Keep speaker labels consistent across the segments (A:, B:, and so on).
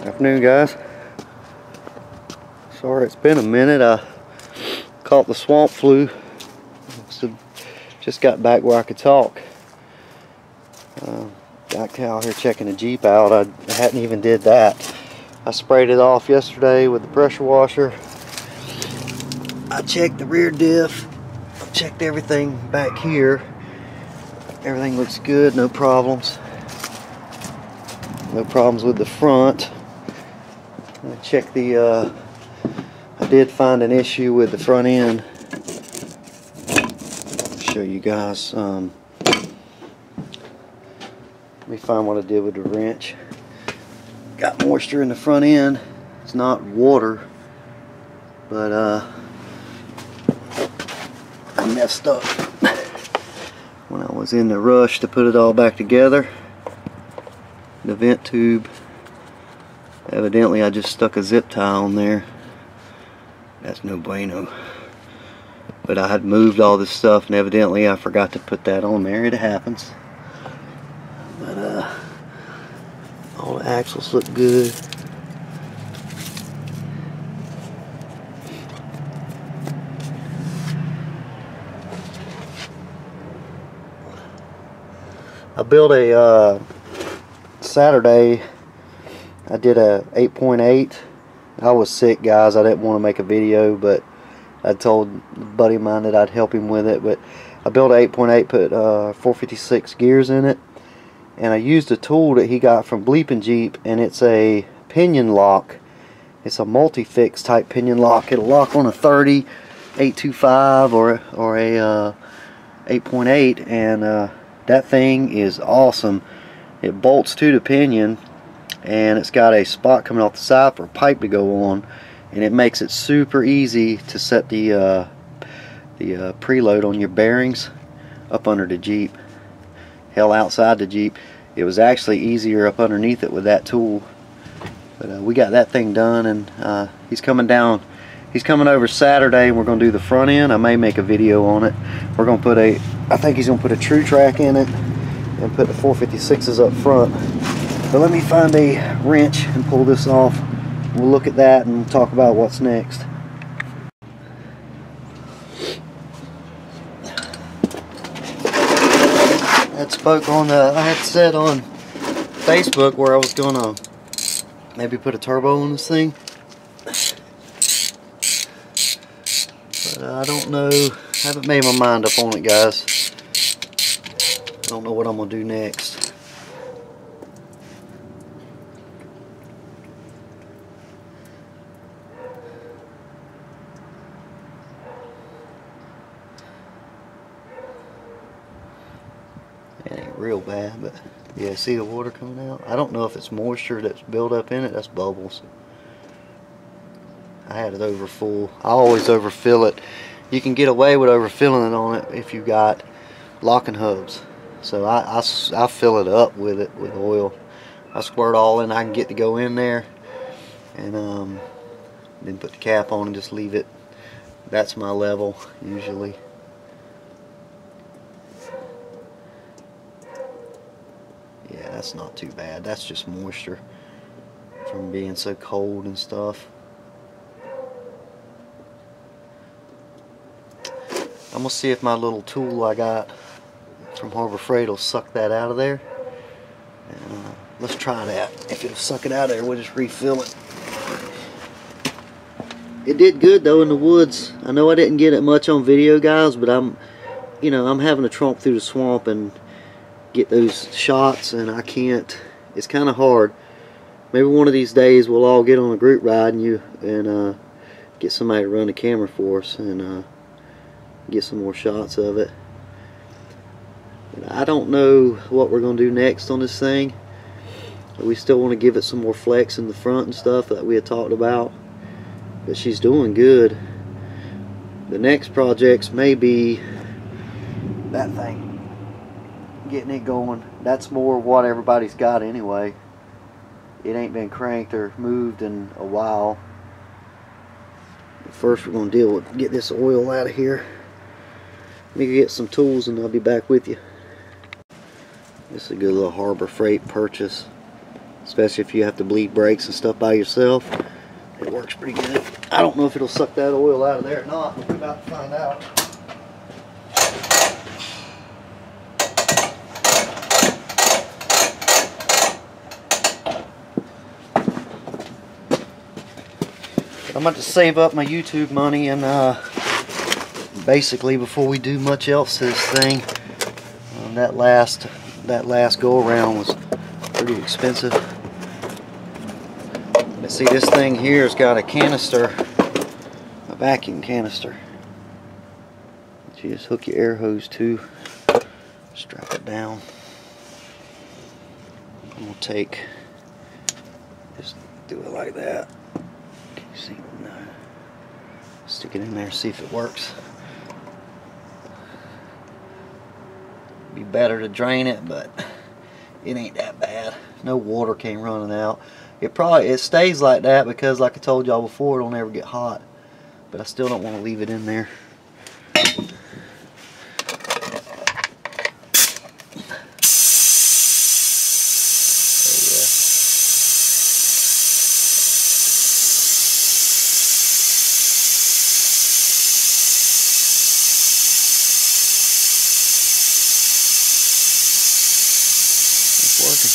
A: Afternoon, guys. Sorry it's been a minute. I caught the swamp flu, so just got back where I could talk. Got out here checking the Jeep out. I hadn't even did that. I sprayed it off yesterday with the pressure washer. I checked the rear diff. I checked everything back here. Everything looks good, no problems. No problems with the front. I checked the I did find an issue with the front end. I'll show you guys. Let me find what I did with the wrench. Got moisture in the front end. It's not water, but I messed up when I was in the rush to put it all back together. The vent tube, evidently I just stuck a zip tie on there. That's no bueno. But I had moved all this stuff and evidently I forgot to put that on there. It happens. But all the axles look good. I built a Saturday. I did a 8.8. I was sick, guys. I didn't want to make a video, but I told a buddy of mine that I'd help him with it. But I built an 8.8, put 456 gears in it, and I used a tool that he got from Bleepin' Jeep, and it's a pinion lock. It's a multi-fix type pinion lock. It'll lock on a 30, 825, or a 8.8, and that thing is awesome. It bolts to the pinion, and it's got a spot coming off the side for a pipe to go on, and it makes it super easy to set the preload on your bearings up under the Jeep. Hell, outside the Jeep, it was actually easier up underneath it with that tool. But we got that thing done, and he's coming down. He's coming over Saturday, and we're going to do the front end. I may make a video on it. We're going to put I think he's going to put a True Track in it and put the 456s up front. But let me find a wrench and pull this off. We'll look at that and talk about what's next. I had said on Facebook where I was gonna maybe put a turbo on this thing. But I don't know. I haven't made my mind up on it, guys. I don't know what I'm gonna do next. It ain't real bad, but yeah, see the water coming out? I don't know if it's moisture that's built up in it. That's bubbles. I had it over full. I always overfill it. You can get away with overfilling it on it if you got locking hubs. So I fill it up with oil. I squirt all in I can get to go in there, and then put the cap on and just leave it. That's my level usually. Yeah, that's not too bad. That's just moisture from being so cold and stuff. I'm gonna see if my little tool I got from Harbor Freight will suck that out of there. And, let's try that. If it'll suck it out of there, we'll just refill it. It did good though in the woods. I know I didn't get it much on video, guys, but I'm having to tromp through the swamp and get those shots, and I can't. It's kind of hard. Maybe one of these days we'll all get on a group ride and get somebody to run the camera for us and get some more shots of it. But I don't know what we're going to do next on this thing. We still want to give it some more flex in the front and stuff that we had talked about. But she's doing good. The next projects may be that thing. Getting it going. That's more what everybody's got anyway. It ain't been cranked or moved in a while. But first we're going to get this oil out of here. Let me get some tools and I'll be back with you. This is a good little Harbor Freight purchase. especially if you have to bleed brakes and stuff by yourself. It works pretty good. I don't know if it'll suck that oil out of there or not, but we're about to find out. I'm about to save up my YouTube money, and basically before we do much else to this thing, that last go around was pretty expensive. But see, this thing here has got a canister, a vacuum canister that you just hook your air hose to, strap it down. I'm gonna just do it like that. See, no. Stick it in there, see if it works. Be better to drain it, but it ain't that bad. No water came running out. It stays like that because, like I told y'all before, it'll never get hot. But I still don't want to leave it in there. Working.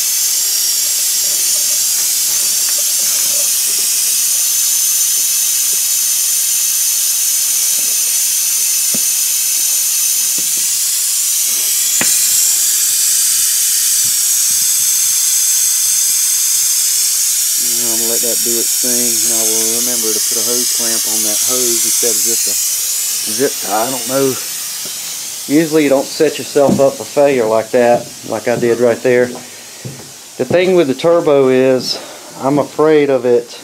A: I'm gonna let that do its thing, and I will remember to put a hose clamp on that hose instead of just a zip tie. I don't know. Usually you don't set yourself up for failure like that, like I did right there. The thing with the turbo is, I'm afraid of it.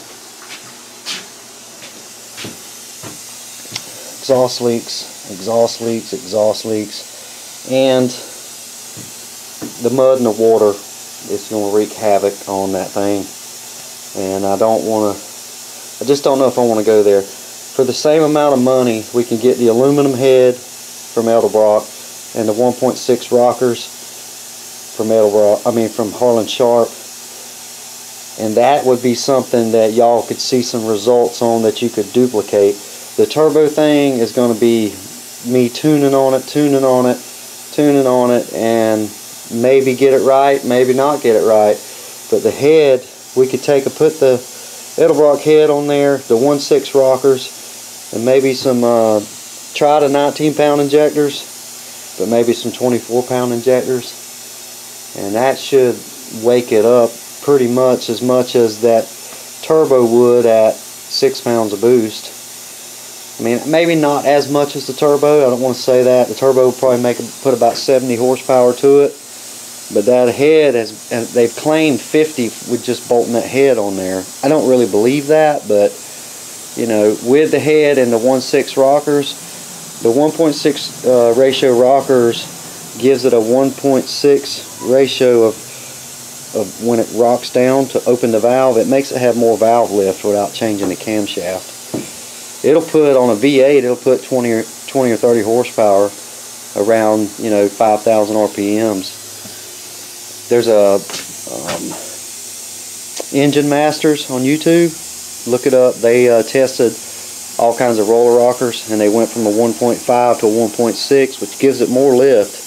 A: Exhaust leaks, and the mud and the water is going to wreak havoc on that thing. And I just don't know if I want to go there. For the same amount of money, we can get the aluminum head from Edelbrock and the 1.6 rockers from from Harlan Sharp, and that would be something that y'all could see some results on that you could duplicate. The turbo thing is going to be me tuning on it, and maybe get it right, maybe not get it right. But the head, we could put the Edelbrock head on there, the 1.6 rockers, and maybe some try the 19-pound injectors, but maybe some 24-pound injectors. And that should wake it up pretty much as that turbo would at 6 pounds of boost. I mean, maybe not as much as the turbo. I don't want to say that. The turbo will probably put about 70 horsepower to it. But that head, they've claimed 50 with just bolting that head on there. I don't really believe that, but you know, with the head and the 1.6 rockers, the 1.6 ratio rockers gives it a 1.6 ratio of when it rocks down to open the valve. It makes it have more valve lift without changing the camshaft. It'll put on a V8, it'll put 20 or 30 horsepower around, you know, 5,000 RPMs. There's a Engine Masters on YouTube. Look it up. They tested all kinds of roller rockers, and they went from a 1.5 to a 1.6, which gives it more lift.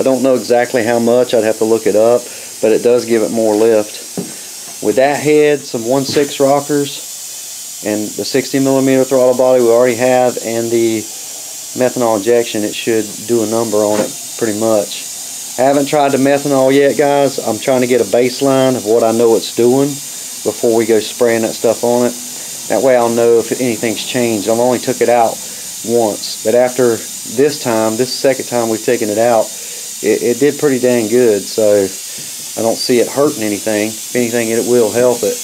A: I don't know exactly how much, I'd have to look it up, but it does give it more lift. With that head, some 1.6 rockers, and the 60mm throttle body we already have, and the methanol injection, it should do a number on it pretty much. I haven't tried the methanol yet, guys. I'm trying to get a baseline of what I know it's doing before we go spraying that stuff on it. That way I'll know if anything's changed. I've only took it out once, but after this second time we've taken it out, it did pretty dang good, so I don't see it hurting anything. If anything, it will help it.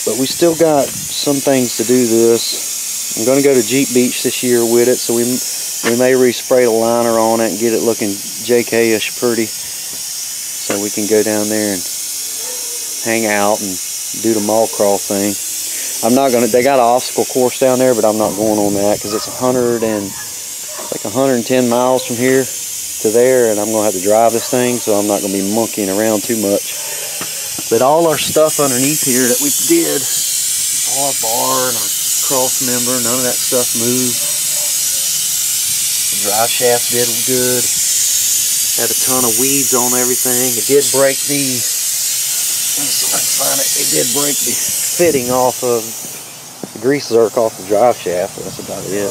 A: But we still got some things to do this. I'm going to go to Jeep Beach this year with it, so we may respray the liner on it and get it looking JK-ish pretty, so we can go down there and hang out and do the mall crawl thing. They got an obstacle course down there, but I'm not going on that because it's 110 miles from here to to there, and I'm gonna have to drive this thing, so I'm not gonna be monkeying around too much. But all our stuff underneath here that we did, all our bar and our cross member, none of that stuff moved. The drive shaft did good. Had a ton of weeds on everything. It did break the, let me see if I can find it. It did break the fitting off of the grease zerk off the drive shaft, but that's about it.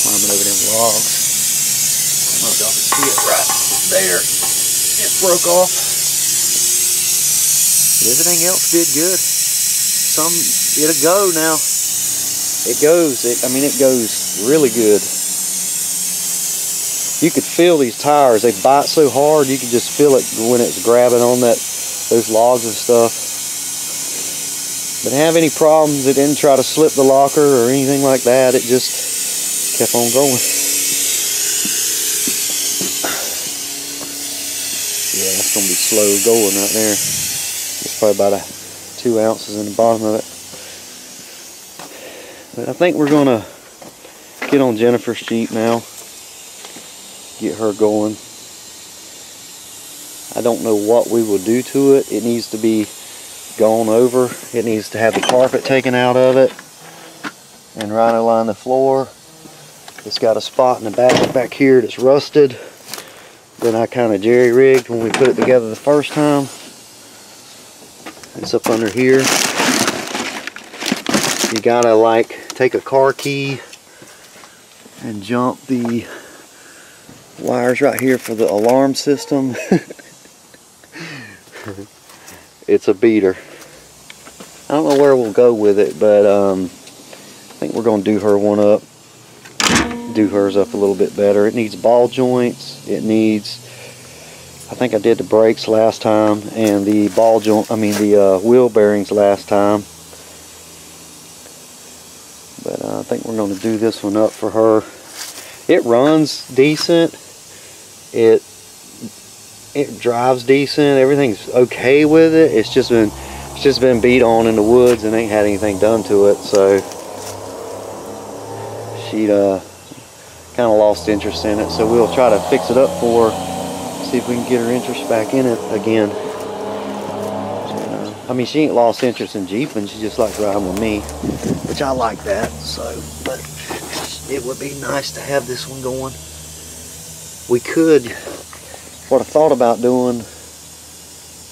A: Climbing over them logs. I don't know if y'all can see it right there. It broke off. But everything else did good. It'll go now. It goes. I mean, it goes really good. You could feel these tires. They bite so hard. You could just feel it when it's grabbing on those logs and stuff. Didn't have any problems. It didn't try to slip the locker or anything like that. It just kept on going. Yeah, that's gonna be slow going right there. It's probably about 2 ounces in the bottom of it. But I think we're gonna get on Jennifer's Jeep now. Get her going. I don't know what we will do to it. It needs to be gone over. It needs to have the carpet taken out of it and rhino line the floor. It's got a spot in the back here that's rusted. Then I kind of jerry rigged when we put it together the first time. It's up under here. You gotta like take a car key and jump the wires right here for the alarm system. It's a beater. I don't know where we'll go with it, but I think we're gonna do her one up. Do hers up a little bit better. It needs ball joints. It needs, I think I did the brakes last time and the ball joint, the wheel bearings last time. But I think we're going to do this one up for her. It runs decent. It drives decent. Everything's okay with it. It's just been beat on in the woods and ain't had anything done to it. So she kind of lost interest in it. So we'll try to fix it up for her. See if we can get her interest back in it again. I mean, she ain't lost interest in Jeeping. She just likes riding with me, which I like that. So, but it would be nice to have this one going. We could, what I thought about doing,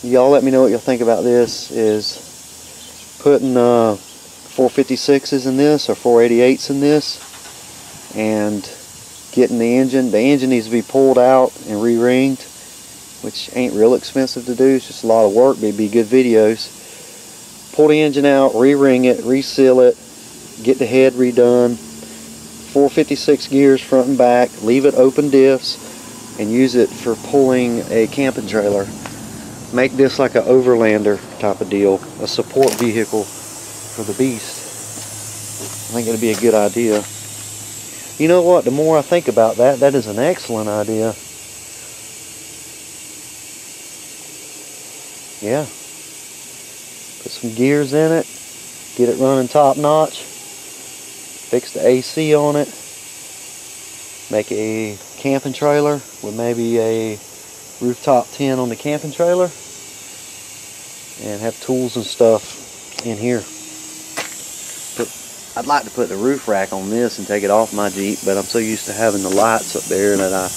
A: y'all let me know what you'll think about this, is putting 456s in this or 488s in this and getting the engine. The engine needs to be pulled out and re-ringed, which ain't real expensive to do. It's just a lot of work, but it'd be good videos. Pull the engine out, re-ring it, reseal it, get the head redone. 456 gears front and back, leave it open diffs, and use it for pulling a camping trailer. Make this like an overlander type of deal, a support vehicle for the beast. I think it'd be a good idea. You know what, the more I think about that, that is an excellent idea. Yeah. Put some gears in it, get it running top notch, fix the AC on it, make a camping trailer with maybe a rooftop tent on the camping trailer, and have tools and stuff in here. I'd like to put the roof rack on this and take it off my Jeep, but I'm so used to having the lights up there that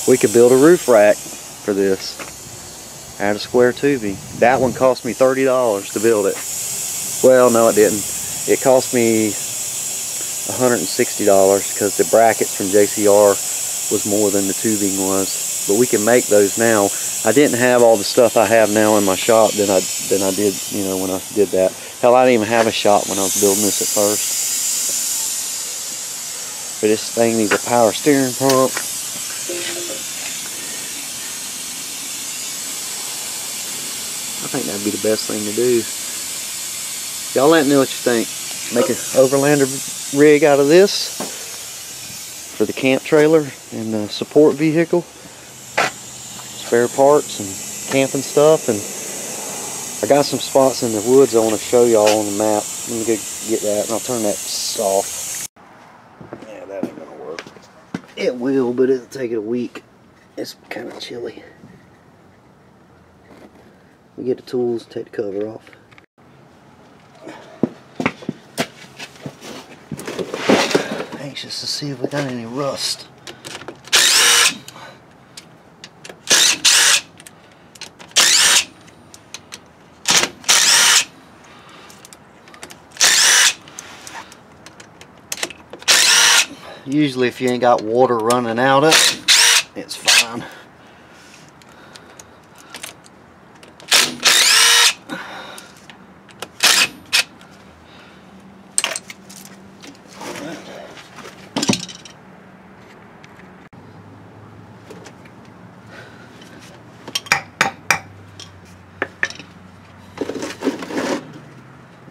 A: we could build a roof rack for this. Add a square tubing. That one cost me $30 to build it. Well, no it didn't. It cost me $160 because the brackets from JCR was more than the tubing was. But we can make those now. I didn't have all the stuff I have now in my shop than I did, you know, when I did that. Hell, I didn't even have a shop when I was building this at first. But this thing needs a power steering pump. I think that'd be the best thing to do. Y'all let me know what you think. Make an overlander rig out of this for the camp trailer and the support vehicle. Spare parts and camping stuff. And I got some spots in the woods I want to show y'all on the map. Let me go get that and I'll turn that off. Yeah, that ain't gonna work. It will, but it'll take it a week. It's kind of chilly. We get the tools, take the cover off. Anxious to see if we got any rust. Usually if you ain't got water running out of it, it's fine.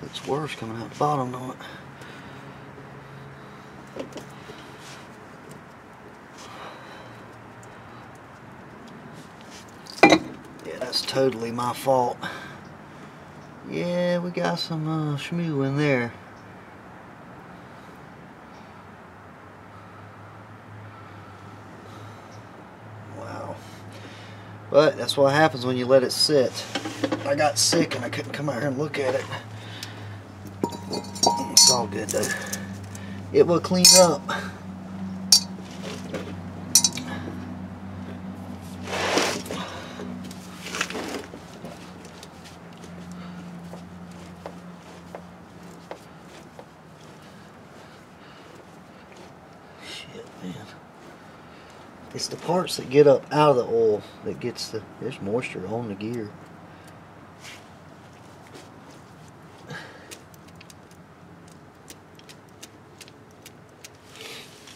A: It's worse coming out the bottom on it. That's totally my fault. Yeah, we got some schmoo in there. Wow. But that's what happens when you let it sit. I got sick and I couldn't come out here and look at it. It's all good though. It will clean up. Man. It's the parts that get up out of the oil that gets there's moisture on the gear.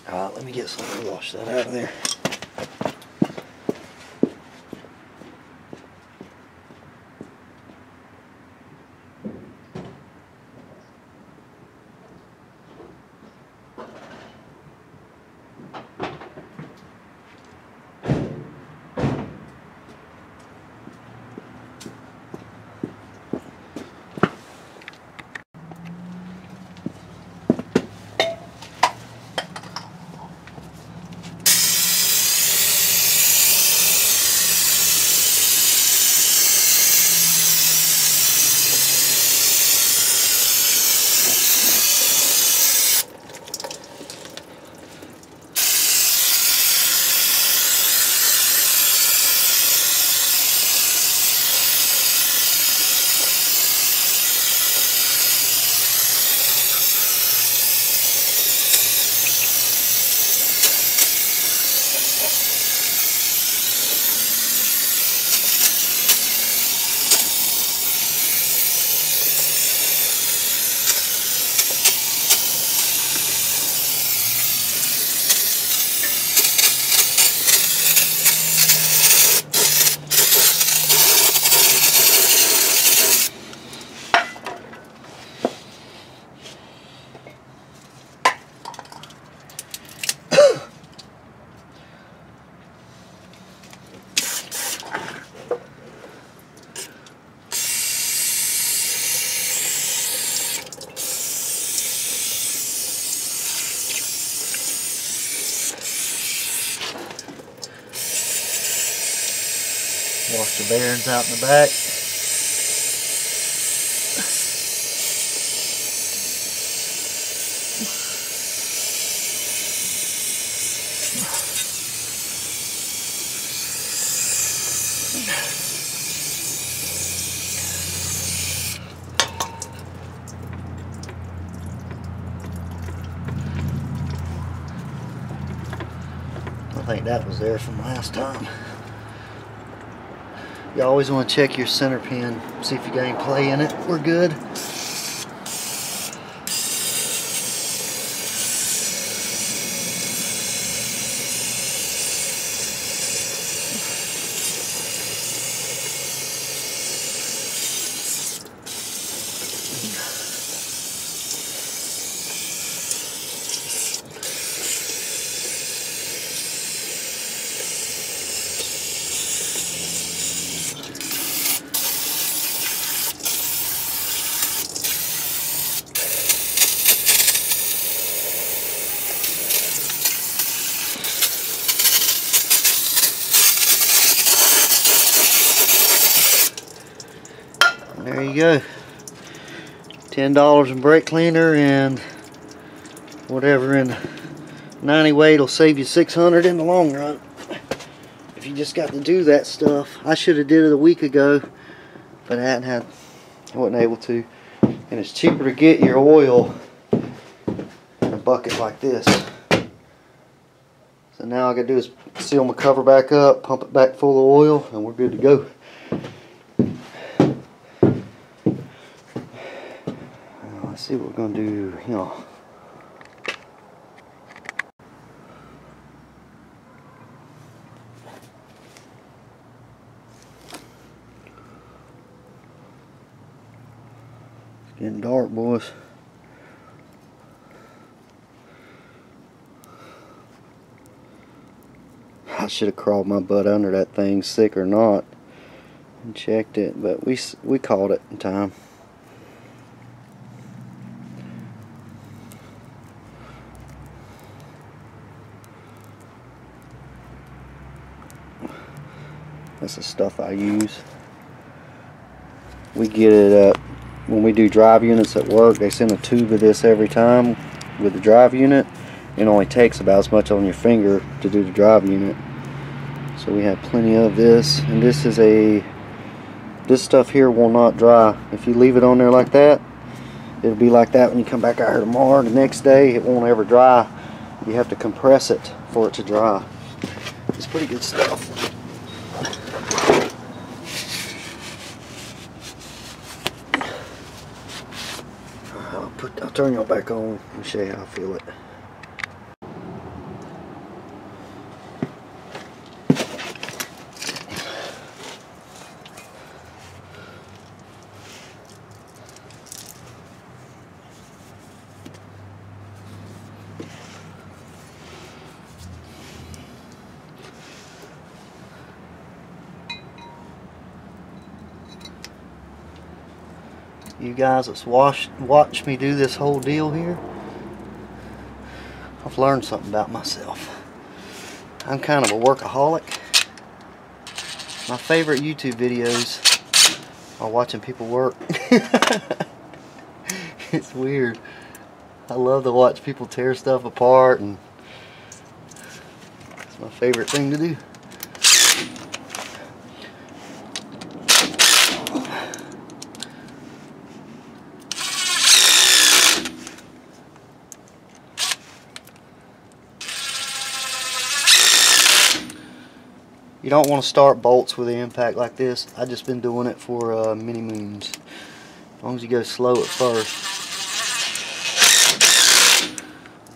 A: Alright, let me get something to wash that out of there. Wash the bearings out in the back. I think that was there from last time. You always want to check your center pin, see if you got any play in it. We're good. And there you go. $10 in brake cleaner and whatever in 90 weight will save you $600 in the long run. If you just got to do that stuff. I should have did it a week ago, but I wasn't able to. And it's cheaper to get your oil in a bucket like this. So now all I gotta do is seal my cover back up, pump it back full of oil, and we're good to go. Let's see what we're gonna do here. It's getting dark, boys. I should have crawled my butt under that thing, sick or not, and checked it, but we caught it in time. That's the stuff I use. We get it when we do drive units at work. They send a tube of this every time with the drive unit. It only takes about as much on your finger to do the drive unit. So we have plenty of this, and this stuff here will not dry. If you leave it on there like that, it'll be like that when you come back out here tomorrow. The next day it won't ever dry. You have to compress it for it to dry. It's pretty good stuff. I'll turn y'all back on and show you how I feel it. You guys that's watched me do this whole deal here, I've learned something about myself. I'm kind of a workaholic. My favorite YouTube videos are watching people work. It's weird. I love to watch people tear stuff apart, and it's my favorite thing to do. You don't want to start bolts with the impact like this. I've just been doing it for many moons. As long as you go slow at first,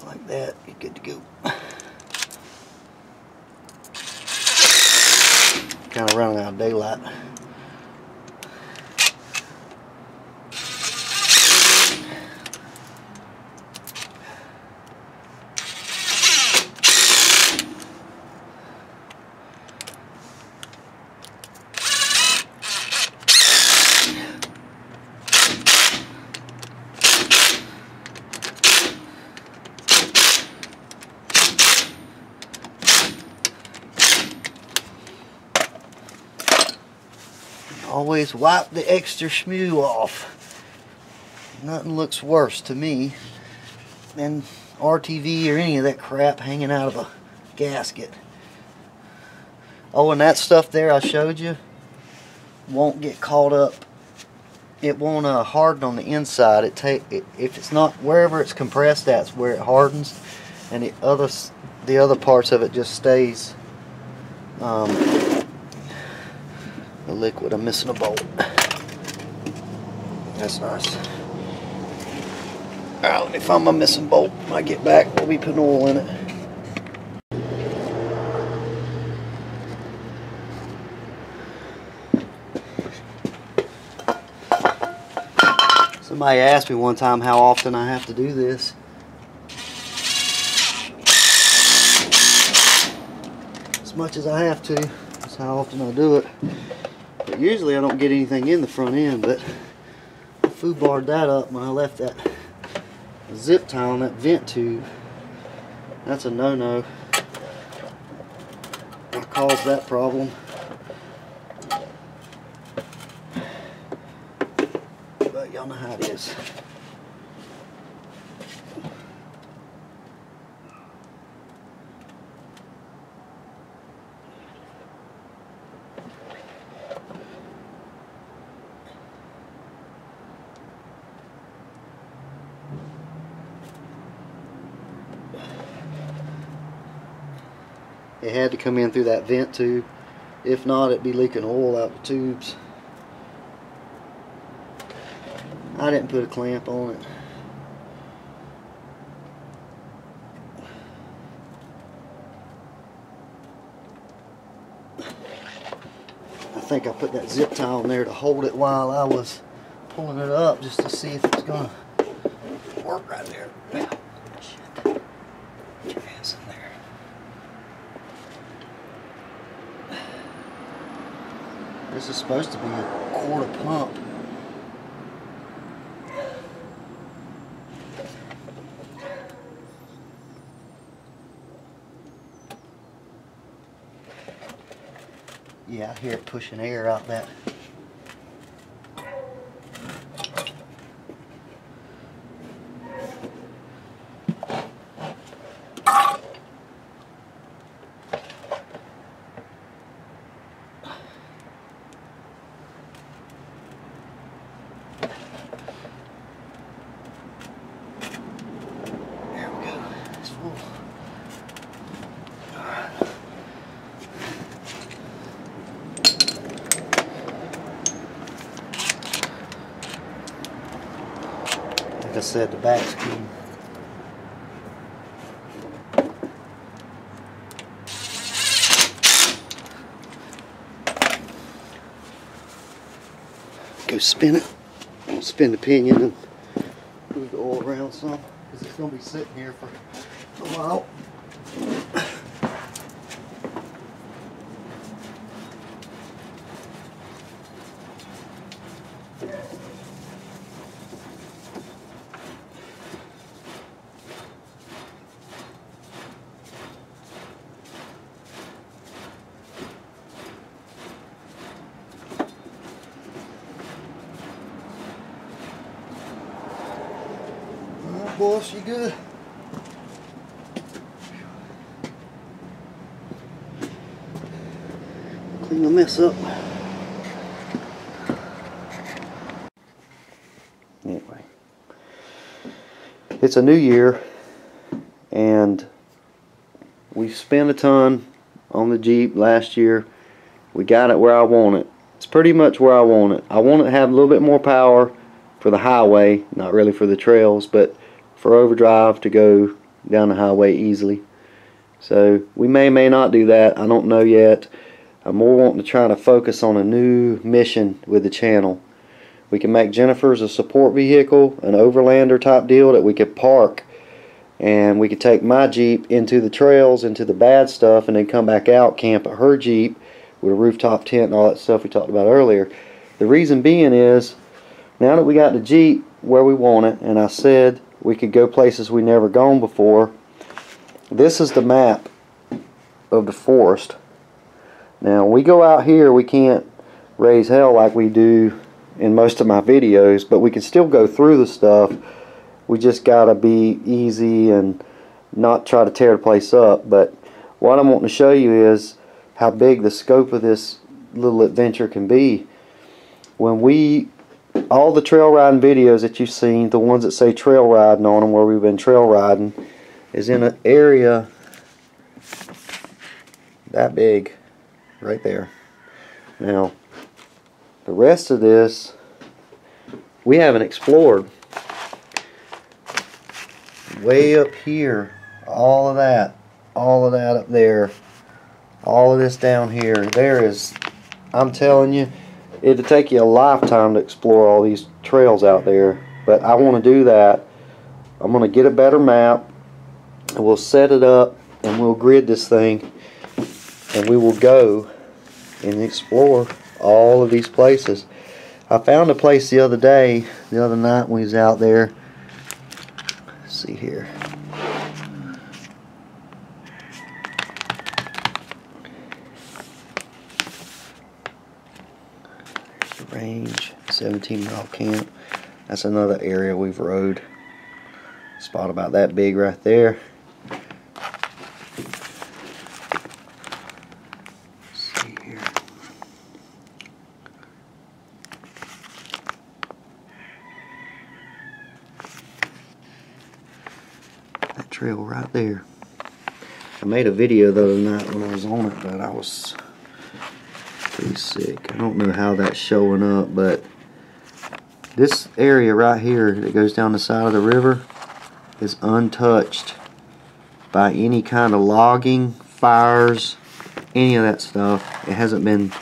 A: like that, you're good to go. Kind of running out of daylight. Always wipe the extra schmoo off. Nothing looks worse to me than RTV or any of that crap hanging out of a gasket. Oh, and that stuff there I showed you won't get caught up. It won't harden on the inside. If it's not wherever it's compressed, that's where it hardens, and the other parts of it just stays. The liquid. I'm missing a bolt. That's nice. Alright, let me find my missing bolt. When I get back, we'll be putting oil in it. Somebody asked me one time how often I have to do this. As much as I have to. That's how often I do it. But usually I don't get anything in the front end, but I foobarred that up when I left that zip tie on that vent tube. That's a no-no. I caused that problem. y'all know how it is. It had to come in through that vent tube. If not, it'd be leaking oil out the tubes. I didn't put a clamp on it. I think I put that zip tie on there to hold it while I was pulling it up, just to see if it's gonna work right there. Shit. Get your ass in there. This is supposed to be a quarter pump. Yeah, I hear it pushing air out that. There we go. It's full. Like I said, the back's clean. Go spin it. I'll spin the pinion and move the oil around some, because it's going to be sitting here for a while. Boss, you good? Clean the mess up. Anyway, it's a new year, and we spent a ton on the Jeep last year. We got it where I want it. It's pretty much where I want it. I want it to have a little bit more power for the highway, not really for the trails, but for overdrive to go down the highway easily. So we may not do that. I don't know yet. I'm more wanting to try to focus on a new mission with the channel. We can make Jennifer's a support vehicle, an overlander type deal that we could park, and we could take my Jeep into the trails, into the bad stuff, and then come back out, camp at her Jeep with a rooftop tent and all that stuff we talked about earlier. The reason being is, now that we got the Jeep where we want it, and I said we could go places we never gone before, this is the map of the forest. Now when we go out here, we can't raise hell like we do in most of my videos, but we can still go through the stuff. We just gotta be easy and not try to tear the place up. But what I'm wanting to show you is how big the scope of this little adventure can be. When we, all the trail riding videos that you've seen, the ones that say trail riding on them, where we've been trail riding, is in an area that big right there. Now the rest of this we haven't explored. Way up here, all of that up there, all of this down here, there is, I'm telling you, it'll take you a lifetime to explore all these trails out there. But I want to do that. I'm going to get a better map, and we'll set it up, and we'll grid this thing, and we will go and explore all of these places. I found a place the other night when we was out there. Let's see here. There's the range, 17-mile camp. That's another area we've rode. Spot about that big right there. Let's see here. That trail right there. I made a video the other night when I was on it, but I was pretty sick. I don't know how that's showing up, but this area right here that goes down the side of the river is untouched by any kind of logging, fires, any of that stuff. It hasn't been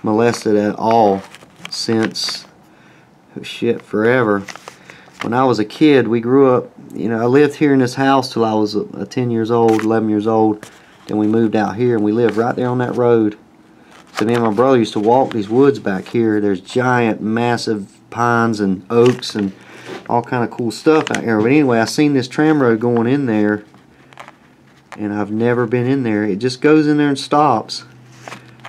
A: molested at all since, shit, forever. When I was a kid, we grew up, you know, I lived here in this house till I was 10 years old, 11 years old. Then we moved out here and we lived right there on that road. So me and my brother used to walk these woods back here. There's giant, massive pines and oaks and all kind of cool stuff out here. But anyway, I seen this tram road going in there, and I've never been in there. It just goes in there and stops.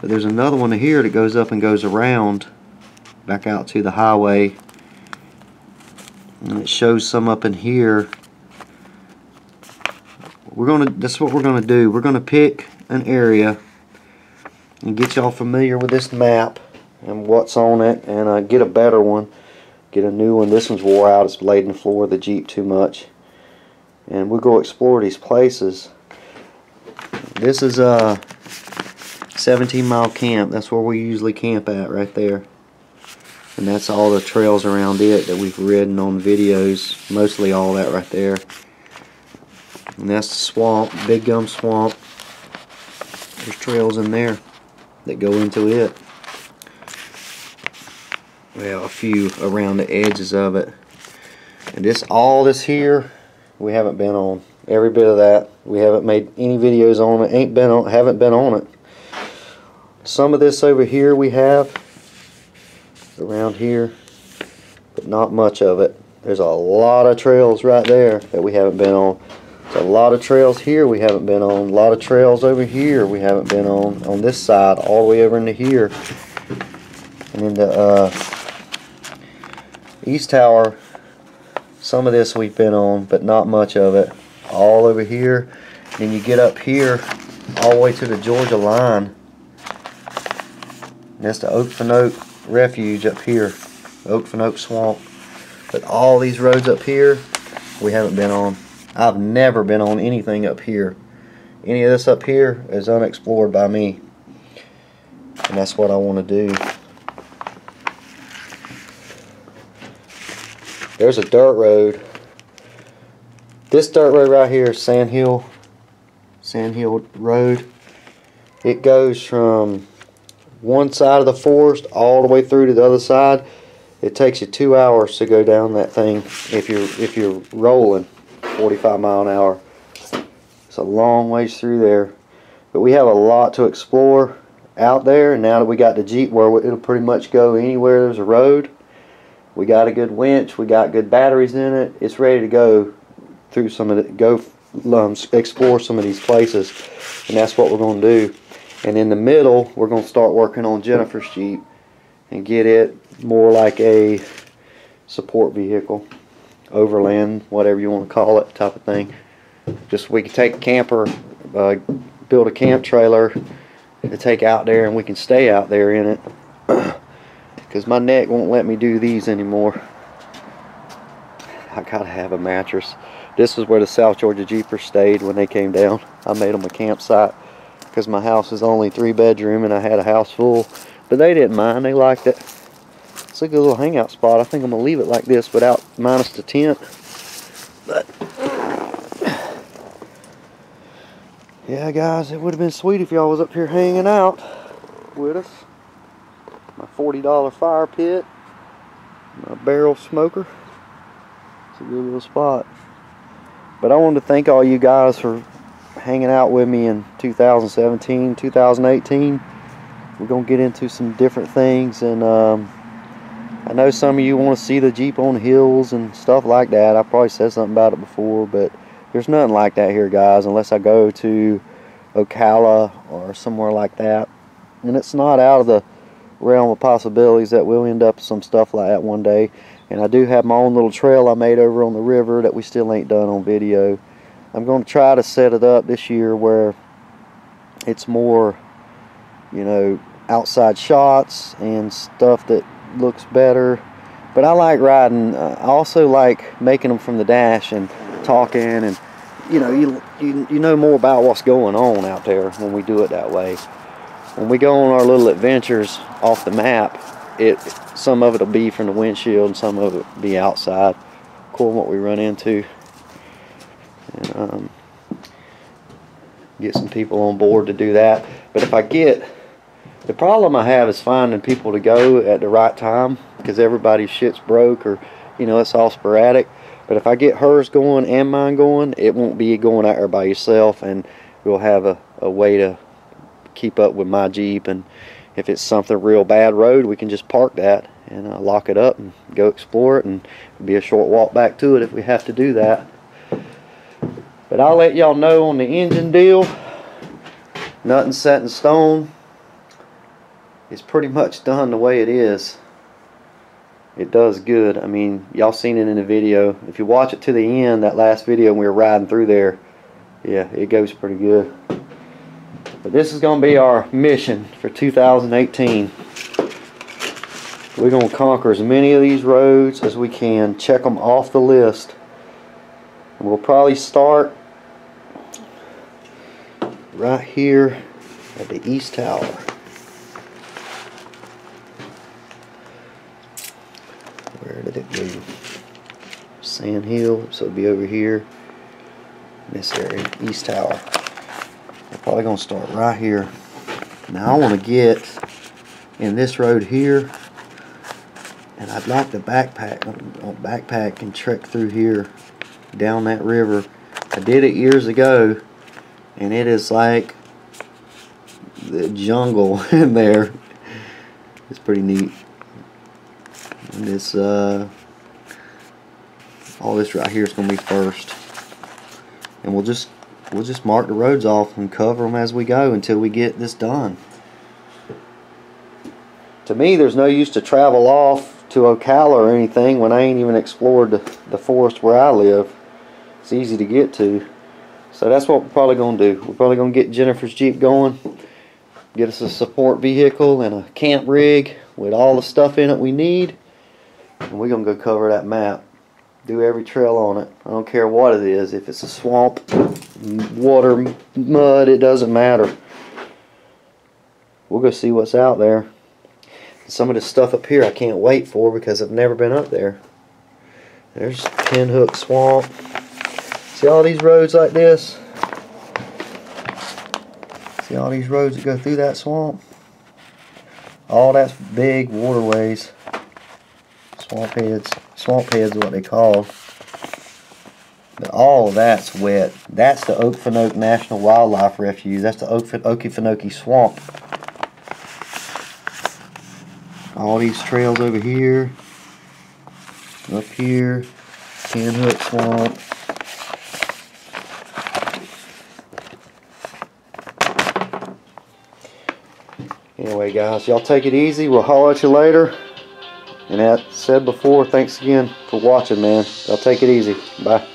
A: But there's another one here that goes up and goes around back out to the highway. And it shows some up in here. That's what we're gonna do. We're gonna pick an area and get y'all familiar with this map and what's on it, and get a better one, get a new one. This one's wore out. It's laid in the floor of the Jeep too much. And we'll go explore these places. This is a 17-mile camp. That's where we usually camp at, right there. And that's all the trails around it that we've ridden on videos. Mostly all that right there. And that's the swamp, Big Gum Swamp. There's trails in there that go into it. Well, a few around the edges of it. And all this here, we haven't been on. Every bit of that. We haven't made any videos on it. Haven't been on it. Some of this over here we have. Around here, but not much of it. There's a lot of trails right there that we haven't been on. There's a lot of trails here we haven't been on. A lot of trails over here we haven't been on this side, all the way over into here. And in the East Tower, some of this we've been on, but not much of it. All over here. Then you get up here all the way to the Georgia line. And that's the Okefenok Refuge up here, Okefenok Swamp. But all these roads up here we haven't been on. I've never been on anything up here. Any of this up here is unexplored by me, and that's what I want to do. There's a dirt road. This dirt road right here is Sand Hill Road. It goes from one side of the forest all the way through to the other side. It takes you 2 hours to go down that thing if you're rolling 45 miles an hour. It's a long ways through there, but we have a lot to explore out there. And now that we got the Jeep where it'll pretty much go anywhere there's a road, we got a good winch, we got good batteries in it. It's ready to go through explore some of these places, and that's what we're going to do. And in the middle, we're going to start working on Jennifer's Jeep and get it more like a support vehicle, overland, whatever you want to call it, type of thing. Just we can take a camper, build a camp trailer to take out there, and we can stay out there in it. Because my neck won't let me do these anymore. I gotta have a mattress. This is where the South Georgia Jeepers stayed when they came down. I made them a campsite because my house is only 3-bedroom and I had a house full, but they didn't mind. They liked it. It's a good little hangout spot. I think I'm gonna leave it like this without minus the tent. But yeah, guys, it would have been sweet if y'all was up here hanging out with us. My $40 fire pit, my barrel smoker. It's a good little spot. But I wanted to thank all you guys for hanging out with me in 2017, 2018. We're going to get into some different things, and I know some of you want to see the Jeep on hills and stuff like that. I probably said something about it before, but there's nothing like that here, guys, unless I go to Ocala or somewhere like that. And it's not out of the realm of possibilities that we'll end up with some stuff like that one day. And I do have my own little trail I made over on the river that we still ain't done on video. I'm going to try to set it up this year where it's more, you know, outside shots and stuff that looks better. But I like riding. I also like making them from the dash and talking, and you know, you know more about what's going on out there when we do it that way. When we go on our little adventures off the map, some of it will be from the windshield and some of it will be outside, recording what we run into, and get some people on board to do that. But if I get, the problem I have is finding people to go at the right time, because everybody's shit's broke, or you know, it's all sporadic. But if I get hers going and mine going, it won't be going out there by yourself, and we'll have a way to keep up with my Jeep. And if it's something real bad road, we can just park that and lock it up and go explore it, and it'll be a short walk back to it if we have to do that. But I'll let y'all know on the engine deal. Nothing set in stone. It's pretty much done the way it is. It does good. I mean, y'all seen it in the video. If you watch it to the end, that last video when we were riding through there, yeah, it goes pretty good. But this is going to be our mission for 2018. We're going to conquer as many of these roads as we can. Check them off the list. And we'll probably start right here at the East Tower. Where did it go? Sand Hill, so it'll be over here in this area, East Tower. We're probably going to start right here. Now I want to get in this road here, and I'd like to backpack and trek through here down that river. I did it years ago, and it is like the jungle in there. It's pretty neat. And this all this right here is going to be first, and we'll just mark the roads off and cover them as we go until we get this done. To me, there's no use to travel off to Ocala or anything when I ain't even explored the forest where I live. It's easy to get to. So that's what we're probably going to do. We're probably going to get Jennifer's Jeep going, get us a support vehicle and a camp rig with all the stuff in it we need, and we're going to go cover that map. Do every trail on it. I don't care what it is. If it's a swamp, water, mud, it doesn't matter. We'll go see what's out there. Some of this stuff up here I can't wait for because I've never been up there. There's Pinhook Swamp. See all these roads like this? See all these roads that go through that swamp? All that's big waterways. Swamp heads. Swamp heads is what they call. But all of that's wet. That's the Okefenokee National Wildlife Refuge. That's the Okefenokee Swamp. All these trails over here, up here, Pinhook Swamp. Anyway, guys, y'all take it easy. We'll holler at you later. And as said before, thanks again for watching, man. Y'all take it easy. Bye.